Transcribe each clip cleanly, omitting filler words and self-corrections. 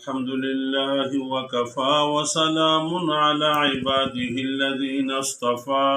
الحمد لله وكفى وسلام على عباده الذين اصطفى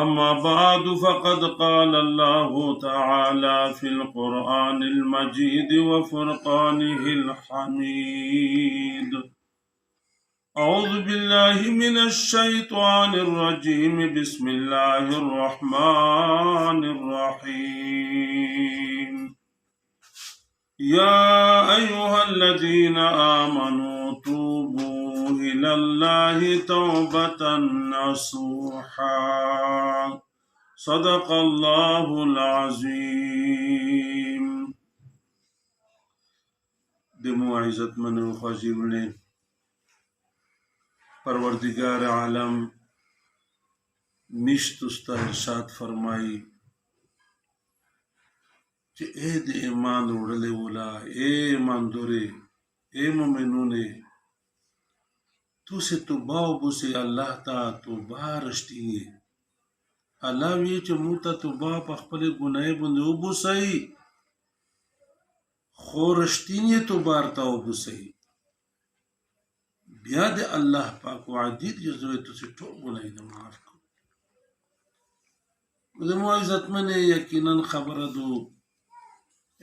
أما بعد فقد قال الله تعالى في القرآن المجيد وفرقانه الحميد أعوذ بالله من الشيطان الرجيم بسم الله الرحمن الرحيم يا أيها الذين آمنوا توبوا إلى الله توبة نصوحا صدق الله العظيم. دمو عزت منو خجیبنے پروردگار عالم مشت استا ارشاد فرمائی کہ اے دے ایمان وڑلے ولا اے ایمان دورے اے مومنونے تو سے توبہ بوسے اللہ تا توبہ رشتی اللہ وی چې موتا توبہ په خپل ګناه باندې وبوسي خو رشتینی توبہ ارتا وبوسي بیا د الله پاک وعدید جزوی تو سے ټول ګناه نه معاف کړو. زموږ عزت منه یقینا خبره دو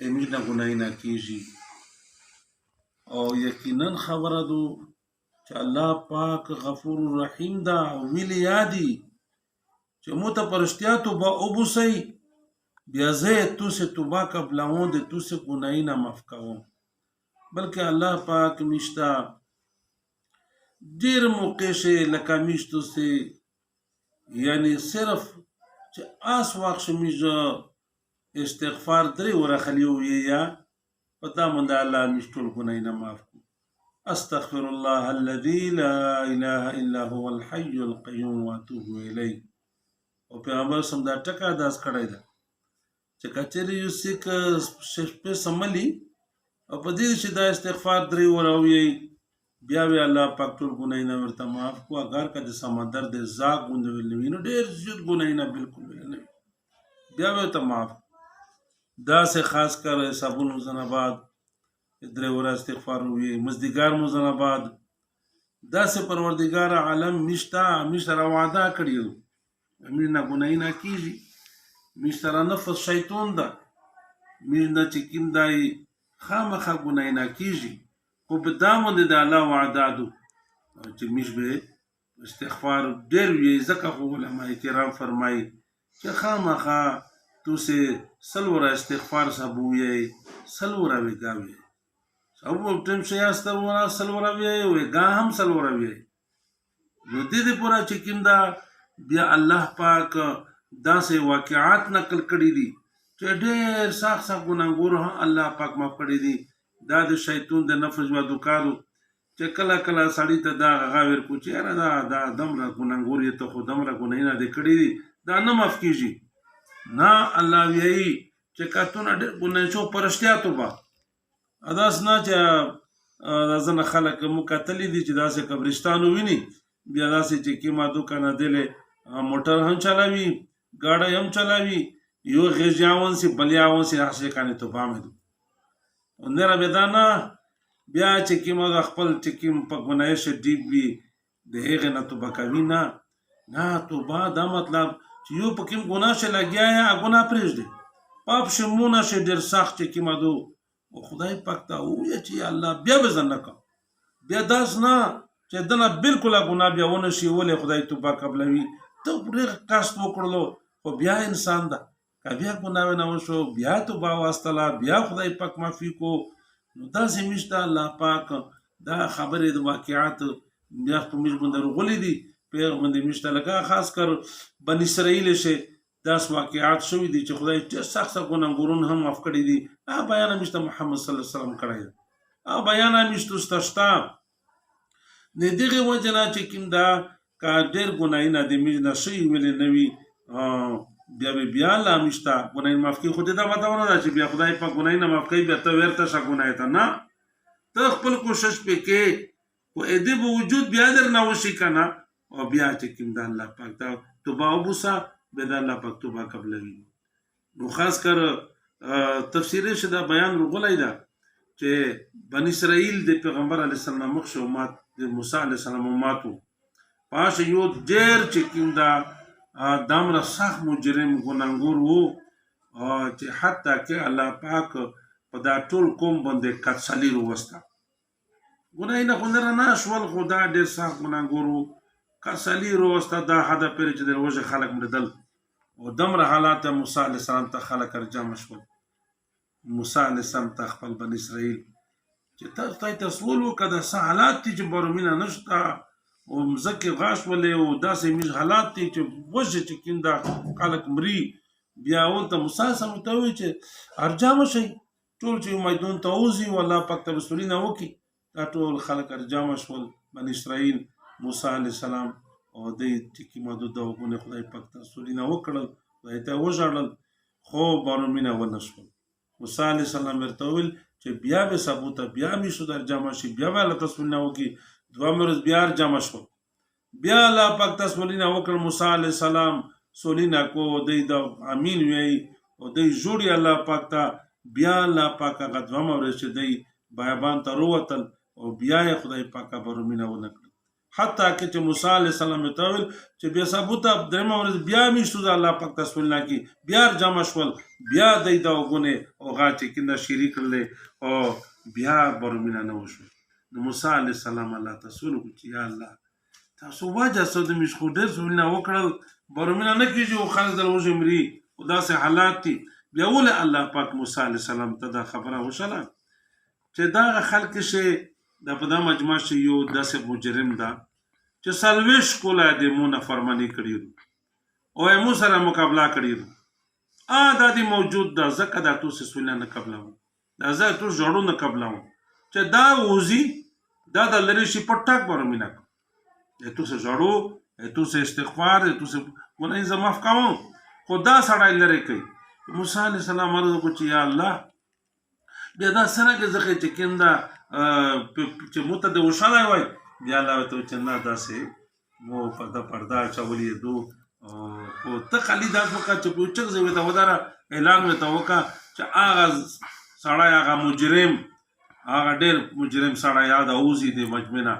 امینا گناہی نہ کیجی او یقینا خبره دو چې الله پاک غفور رحیم دا ویلی یادی چې موته پرشتیا توبه وبوسي بیا زه تو سے توبه قبلون د تو سے گناہی نہ معاف کوم بلکہ الله پاک مشتا ډیر موقع سے لکه مشتو سے یعنی صرف چې آس واخ میجا استغفار درې ورخلیو یا پتا مند الله مشتول گناہی نہ معاف کو استغفر الله الذي لا اله الا هو الحي القيوم واتوب الیه او پیغمبر سم دا ټکا داس کړای دا چې کچری یو سیک په سملی او په دې چې دا استغفار درې وراوي بیا وی الله پاک ټول گناہی نہ ورته معاف کو اگر کده سمندر دې زاګ غوند ویلو ډیر زیات گناہی نہ بالکل نه بیا وی ته معاف دا سے خاص کر صابون مزنباد درورا استغفار ہوئی مزدگار مزنباد دا سے پروردگار عالم مشتر وعدہ کریو امیرنا گناہی نہ کیجی مشتر نفس شیطان دا میرنا چکیم دائی خامخا گناہی نہ کیجی کو بدامن دا اللہ وعدہ دو چی مش بے استغفار دیر وی زکا خو علماء کرام فرمائی چی خامخا تو سے سلورا استغفار سبویے سلورا وی گاوی سبو ټیم شیا استغفار سلورا وی گا هم سلورا وی نو دې پورا چکیم دا بیا الله پاک دا سے واقعات نقل کړی دي چې ډېر سخت ګناګور الله پاک معاف کړی دي دا د شیطان د نفس و دوکارو چې کله کله سړی ته دا غاور کو چې دا دمره ګناګور یې ته خو دمره ګنای نه دی کړی دي دا نه معاف کیږي نا الله وی چې کاتون ډېر ګناه شو پرشتیا توبه اداس نه چې ځنه خلک مکتلی دي چې داسې قبرستانو ویني بیا داسې چې کیما دوکانه دله موټر هم چلاوي گاډي هم چلاوي یو غیجاون سي بلیاون سي هڅه کانه توبه مې دو اندره بدانا بیا چې کیما خپل چې کیم په ګناه شه ډیب وی دغه نه توبه کوي نه توبه دا مطلب یو پکیم گناه سے لگیا ہے گناه پریش دی پاپ شمونه سے ډیر سخت کی مدو او خدای پاک ته وی چې الله بیا بزن نک بیا داس نه چې دنا بالکل گناه بیا ونه شي ولې خدای توبه قبلوي ته ډیر کاست وکړلو خو بیا انسان دا بیا گناه نه وشو بیا توبه واستلا بیا خدای پاک معافي کو نو دا زمشته الله پاک دا خبره د واقعات بیا په مش بندر غولې دي پیغمبر مشته لگا خاص کر بنی اسرائیل سے داس واقعات شوی دي چې خدای چې سخت ګناګورون هم معاف کړی دي بیان مشته محمد صلی الله علیه وسلم کړی بیان مشته استشتا نه دغه وجنا چې کیندا کا ډیر ګنای نه دی مې نشي ویل نوی بیا لا مشته ګنای معاف کی خو دې دا وته ونه چې بیا خدای په ګنای نه معاف کوي بیا ته ورته څه ګنای ته نه ته خپل کوشش پکې او دې وجود بیا در نه وشي کنه او بیا چې کوم د الله پاک ته توبه وبوسه به د الله پاک توبه قبلوي نو خاص کر تفسیر شدا بیان رغلای دا چې بني اسرائیل د پیغمبر علیه السلام مخ شو مات د موسی علیه السلام ماتو پاش یو ډېر چې کوم دا دامره سخت مجرم ګناهګور وو چې حتی کې الله پاک په دا ټول قوم باندې کڅلی وروسته ګناه نه خو نه رانه شول خو دا ډېر سخت ګناهګور وو کڅلی وروسته دا حدا پرې چې د روژه خلک مړدل او دمره حالات موسی علیه السلام ته خلک رجمع شول موسی علیه السلام ته خپل بني اسرائیل چې تاسو ته تصور وکړه د څه حالات دي چې برومینه نشته او مځکې غاښ ولې او داسې میز حالات دي چې وژه چې کوم دا خلک مري بیا ورته موسی سم ته وایي چې ارجامه شئ ټول چې میدان ته وځي او الله پاک ته رسولینه وکړي دا ټول خلک ارجامه شول بني اسرائیل موسی علیه السلام او د چې کومه د وګونه خدای پاک ته رسولینه وکړل خدای ته وژړل خو برومینه ونه شول موسی علیه السلام ورته وویل چې بیا به ثبوته بیا مې شو در جمع شي بیا به الله تصویرونه وکړي دوه ورځ بیا جمع شو بیا الله پاک تصویرونه وکړل موسی علیه السلام سولینه کو دی د امین وی او دی جوړي الله پاک ته بیا الله پاک هغه دوه ورځ چې دی بیابان ته وروتل او بیا یې خدای پاک برومینه ونه کړ حتی که چې موسی علیه السلام ته ویل چې بیا ثبوته درېیمه ورځ بیا مې شو د الله پاک تصویرونه کې بیا جمع شول بیا دی د وګونه او هغه چې کنده شریک کړل او بیا برومینه نه وشو نو موسی علیه السلام الله ته سوال وکړ چې یا الله تاسو واجه سو د مش خو ډېر څه وکړل برومینه نه کیږي او خلک د روزه مري او داسې حالات دي بیا ولې الله پاک موسی علیه السلام ته دا خبره وشله چې دا خلک شي د په دا مجمع شي یو داسې مجرم ده چې سلویش کوله د مونه فرمانی کړي او مو سره مقابله کړي دا دی موجود ده ځکه دا تو سسونه نه قبلو دا زه تو جوړو نه قبلو چې دا وزي دا د لری شي پټک برومینه تو سه جوړو تو سه استغفار تو سه ګناه ز معاف کوم خدا سړی لری کوي موسی علیه السلام ورته کو چې یا الله بیا دا سره کې ځکه چې کیندا چې موته د وشاله وای بیا الله ته چې نه داسې مو پردا چولې دو او ته خالي داس وکړه چې په چک زوی ته وداره اعلان وته وکړه چې هغه سړی هغه مجرم هغه ډېر مجرم سړی یاد اوزي د مجمنه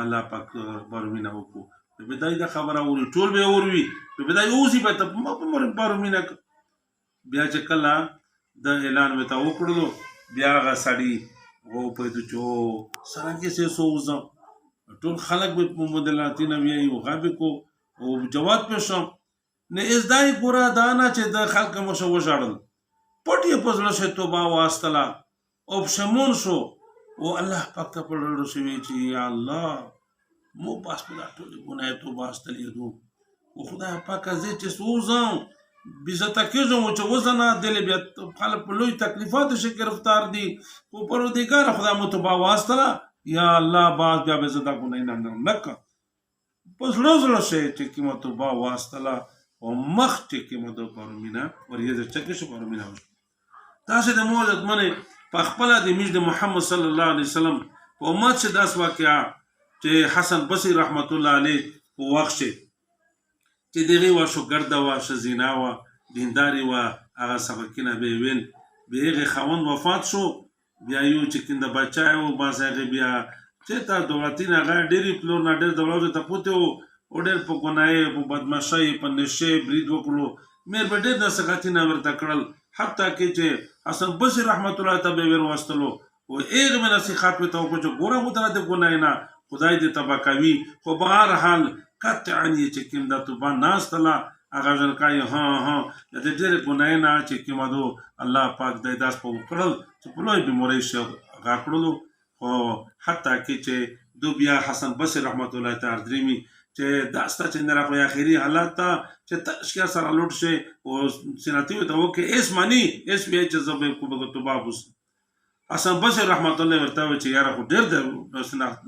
الله پاک برومینه وکړو په بدايه دا خبره وري ټول به اوروي په بدايه اوزي به ته برومینه بیا چې کله د اعلان وته وکړو بیا هغه سړی او په دې چې سره کې څه سوزم ټول خلک به مدلاتي نه وی او غابه کو او جواب پېښم نه ازدای ګورا دانا چې د خلک مو شو وژړل پټي په ځل شه توبه واستلا او شمون شو او الله پاک ته پړل شوی چې یا الله مو پاس په ټول ګناه توبه واستلې دو او خدای پاک زه چې سوزم بیزته کېږم چې وزنه دل بیا خلک په لوی تکلیفات شي گرفتار دي او پروردګار خدای مو توبه واستلا یا الله باز بیا به زدا ګناه نه نک پس روزل شي چې کیمه توبه واستلا او مخ چې کیمه دو پرمینا ورې چې کې شو پرمینا تاسو د موجود منه په خپل د میج د محمد صلی الله علیه وسلم په امت چې داس واقعا چې حسن بصری رحمت الله علیه په وخت چې دغه واشو ګرځا واشه زینا وا دینداری وا هغه سبقینه به ویل به خوند وفات شو بیا یو چې کینده بچایو باسه بیا چې تا دولتین هغه ډېری پلور نه ډېر دولت ته پوته او ډېر په ګناه په بدمعشي په نشه برید وکړو مې به ډېر د سخاتینه ورته کړل حتی کې چې حسن بصری رحمت الله تعالی ور واستلو او ایغه مې نصيحت وته کو چې ګوره مو ته د ګناه نه خدای دې تبا کوي خو بهر حال قطعا چې کینده توبه ناستلا هغه ځل کوي ها د دې ګناه نه چې کیمادو الله پاک دې داس په کړل چې په لوی بیماری شو غاکړلو او حتی کې چې دو بیا حسن بصری رحمت الله تعالی درېمی چې داسته چې نه راغی اخیری حالت ته چې تشکیه سره لوټ شي او سنتي ته وکي اس معنی اس وی چې زبې کو به توبه وس حسن بصری رحمت الله ورته چې یاره خو ډېر د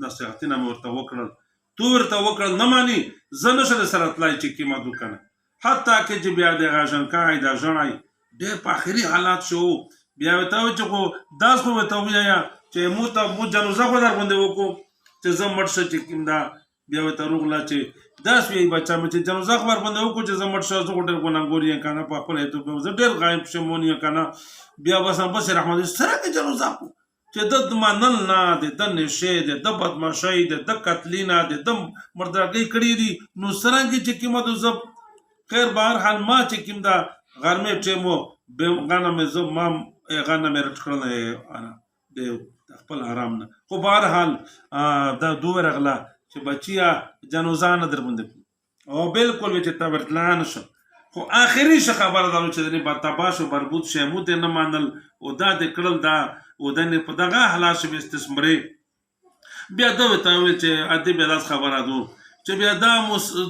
نصیحتونه ورته وکړل تو ورته وکړل نه مانی زنه سره سره تلای چې کیما دوکنه حتی کې چې بیا د غاژن کای دا ژړای ډېر په اخیری حالات شو بیا وته چې خو داس خو وته ویا چې مو جنازه خو در باندې وکړو چې زم مړ شې چې کیمدا بیا وته روغلا چې داس وی بچا مې چې جنازه خبر باندې وکړو چې زم مړ شې زه ډېر ګناګوري کنه په خپل ته زه ډېر غایب شمونی کنه بیا وسم بس رحمت سره کې جنازه کو چې د منل نه د نشې د بدمعشۍ د قتل نه د مردارګۍ کړي دي نو څرنګه چې کومه د زب خیر بهر حال ما چې کوم دا غرمې ټیمو غنه مې زب ما غنه مې رټ کړل انا د خپل حرام نه خو بهر حال دا دوه رغلا چې بچیا جنوزان در باندې او بالکل چې تبرتلان شو خو آخري خبره دا چې د تباشو بربود شمو د نه مانل او دا د کړل دا او د نه په دغه حالات شو استثماري بیا دا وته چې ادي بیا خبره دو چې بیا دا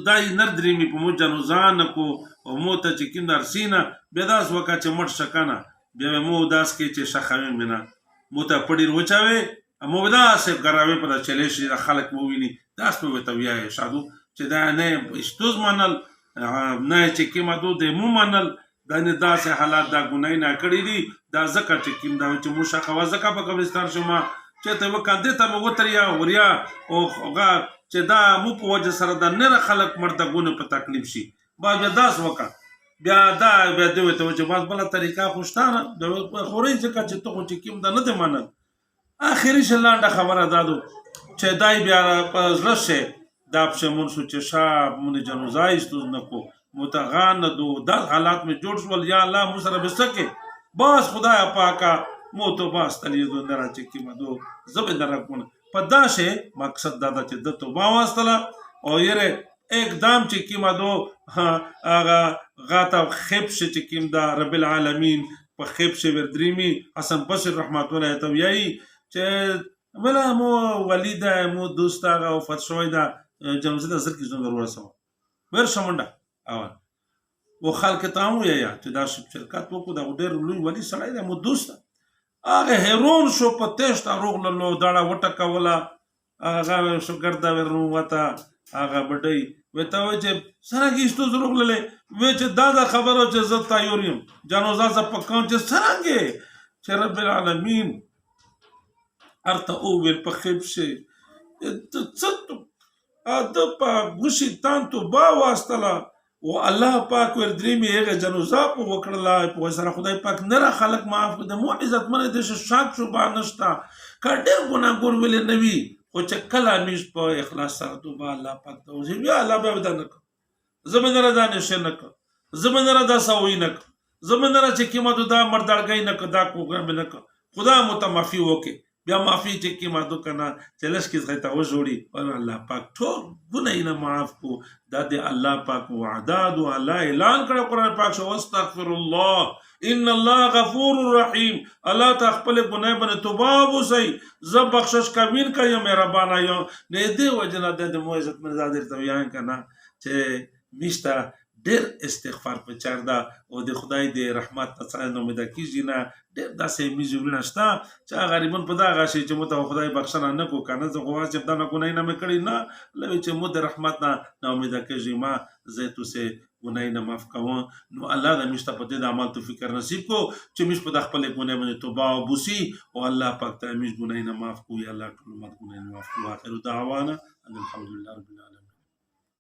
دای نردري می په مو جنوزان کو او مو ته چې کیندار سینا بیا داس وکا چې مټ شکنه بیا مو داس کې چې شخوي مینا مو ته پړی روچاوي مو دا سه غراوي په چلې شي خلک مو ویني داس په وته ویا شادو چې دا نه استوز منل نه چې کیما دو د مو منل دا نه داسې حالات دا ګنای نه کړی دي دا زکه چې کیم دا چې مو شخوا زکه په قبرستان شوما چې ته وکاندې ته مو وتریا وریا او غا چې دا مو په وجه سره دا نه خلک مرده ګونه په تکلیف شي با بیا داس وکا بیا دا بیا دوی ته چې باز بل طریقه خوشتانه د خوري ځکه چې ته چې کیم دا نه دی منل اخري شلانډه خبره دادو چې دای بیا په زړه دا پښمون سو چې شاب مونږ جنوزای استوز نکو متغان دو دا حالات میں جوړ شول یا الله مو سره بسکه بس خدای پاکا مو تو باس تلی دو نرا چکی مدو زبې درکونه په داشه مقصد دا چې د تو واستلا او یره اقدام چې کی مدو اغا غاتا خبش چې کیم دا رب العالمین په خبش وردریمی حسن بشر رحمت الله تویای چې ولا مو ولیدا مو دوستا او فتشوی دا جنوزه د زر کې څنګه ورسو ور شمنډه او خلک ته مو یا چې دا شرکت وکړو دا ډېر لوی ولی سړی دی مو دوست هغه هیرون شو په تېشته روغللو داړه وټکوله هغه شو ګرده ورنو وته هغه بډۍ وته و چې سرنګ ایستو روغللې و چې دا خبره چې زه تیار یم جنازه ز پکان چې سرنګ چې رب العالمین ارته او ول په خبشه څه د په غشي تانتو با واستلا او الله پاک ور درېمي هغه جنازه په وکړه په سره خدای پاک نه خلق معاف د مو عزت منه د شاک شو با نشتا کډر ګناګور ویل نوي او چې کله میش په اخلاص سره توبه الله پاک ته وځي بیا الله به ودانک زمنره دا نشنک زمنره دا سوینک زمنره چې کیمه دا مردړګی نک دا کوګم نک خدا متمفي وکي بیا معافی چې کی مادو کنا چلش کی ځای ته وجوړي او الله پاک ټول ګناه نه معاف کو د الله پاک وعداد او الله اعلان کړ قرآن پاک شو استغفر الله ان الله غفور رحیم الله تخپل ګناه باندې توبه وسی ز بخشش کوین کوي مهربان یو نه دی وجنه د مو عزت منزادر ته بیان کنا چې مشتا ډېر استغفار په چار دا او د خدای د رحمت څخه نو امید کیږي نه ډېر داسې میزونه شته چې غریبون په دا غشي چې مو ته خدای بخښنه نه کو کنه زه غواړم چې دا نه ګنای نه مکړی نه لوي چې مو د رحمت نه امید کیږي ما زه تو سه ګنای نه معاف کوم نو الله د مشته په دې عمل تو فکر نصیب کو چې مش په خپل ګنای باندې توبه او بوسي او الله پاک ته مش ګنای نه معاف کو یا الله ټول مت ګنای نه معاف کو اخر دعوانا الحمدلله رب العالمین